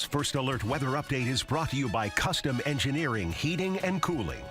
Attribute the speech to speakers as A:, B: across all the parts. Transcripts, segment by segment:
A: First Alert Weather Update is brought to you by Custom Engineering, Heating and Cooling.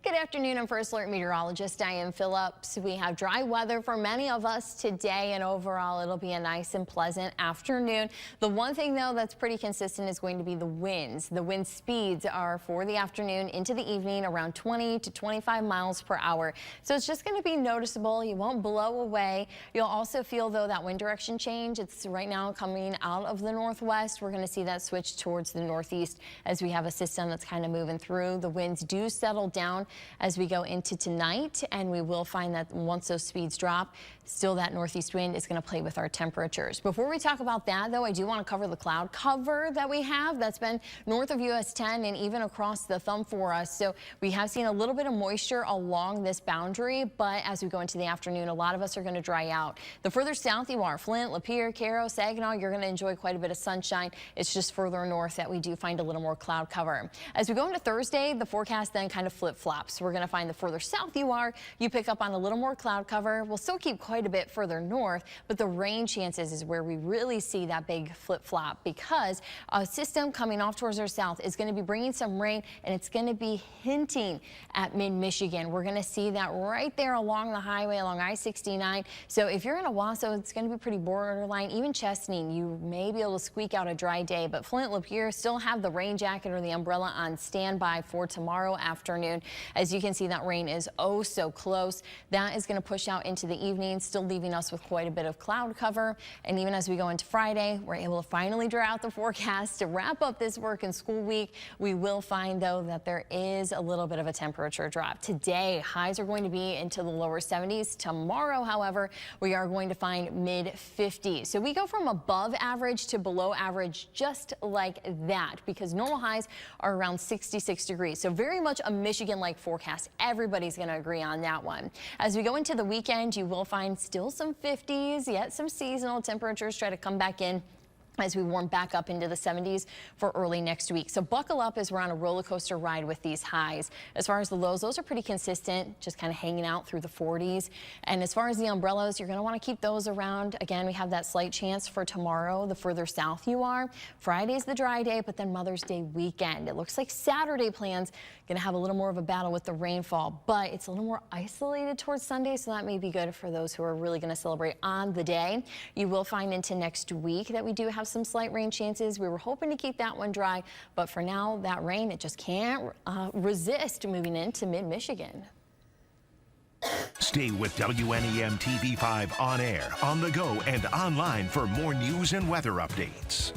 B: Good afternoon. I'm First Alert Meteorologist Diane Phillips. We have dry weather for many of us today, and overall it'll be a nice and pleasant afternoon. The one thing, though, that's pretty consistent is going to be the winds. The wind speeds are for the afternoon into the evening around 20 to 25 miles per hour. So it's just going to be noticeable. You won't blow away. You'll also feel, though, that wind direction change. It's right now coming out of the northwest. We're going to see that switch towards the northeast as we have a system that's kind of moving through. The winds do settle down as we go into tonight, and we will find that once those speeds drop, still that northeast wind is going to play with our temperatures. Before we talk about that, though, I do want to cover the cloud cover that we have that's been north of US 10 and even across the thumb for us. So we have seen a little bit of moisture along this boundary, but as we go into the afternoon, a lot of us are going to dry out. The further south you are, Flint, Lapeer, Cairo, Saginaw, you're going to enjoy quite a bit of sunshine. It's just further north that we do find a little more cloud cover. As we go into Thursday, the forecast then kind of flip-flops. We're going to find the further south you are, you pick up on a little more cloud cover. We'll still keep quite a bit further north, but the rain chances is where we really see that big flip-flop, because a system coming off towards our south is going to be bringing some rain, and it's going to be hinting at mid-Michigan. We're going to see that right there along the highway, along I-69. So if you're in Owasso, it's going to be pretty borderline. Even Chesney, you may be able to squeak out a dry day, but Flint, Lapeer still have the rain jacket or the umbrella on standby for tomorrow afternoon. As you can see, that rain is oh so close. That is going to push out into the evening, still leaving us with quite a bit of cloud cover. And even as we go into Friday, we're able to finally draw out the forecast to wrap up this work and school week. We will find, though, that there is a little bit of a temperature drop. Today, highs are going to be into the lower 70s. Tomorrow, however, we are going to find mid-50s. So we go from above average to below average just like that, because normal highs are around 66 degrees. So very much a Michigan-like forecast. Everybody's going to agree on that one. As we go into the weekend, you will find still some 50s, yet some seasonal temperatures try to come back in as we warm back up into the 70s for early next week. So buckle up as we're on a roller coaster ride with these highs. As far as the lows, those are pretty consistent, just kind of hanging out through the 40s. And as far as the umbrellas, you're going to want to keep those around. Again, we have that slight chance for tomorrow, the further south you are. Friday's the dry day, but then Mother's Day weekend. It looks like Saturday plans going to have a little more of a battle with the rainfall, but it's a little more isolated towards Sunday, so that may be good for those who are really going to celebrate on the day. You will find into next week that we do have some slight rain chances. We were hoping to keep that one dry, but for now, that rain, it just can't resist moving into mid-Michigan.
A: Stay with WNEM TV5 on air, on the go, and online for more news and weather updates.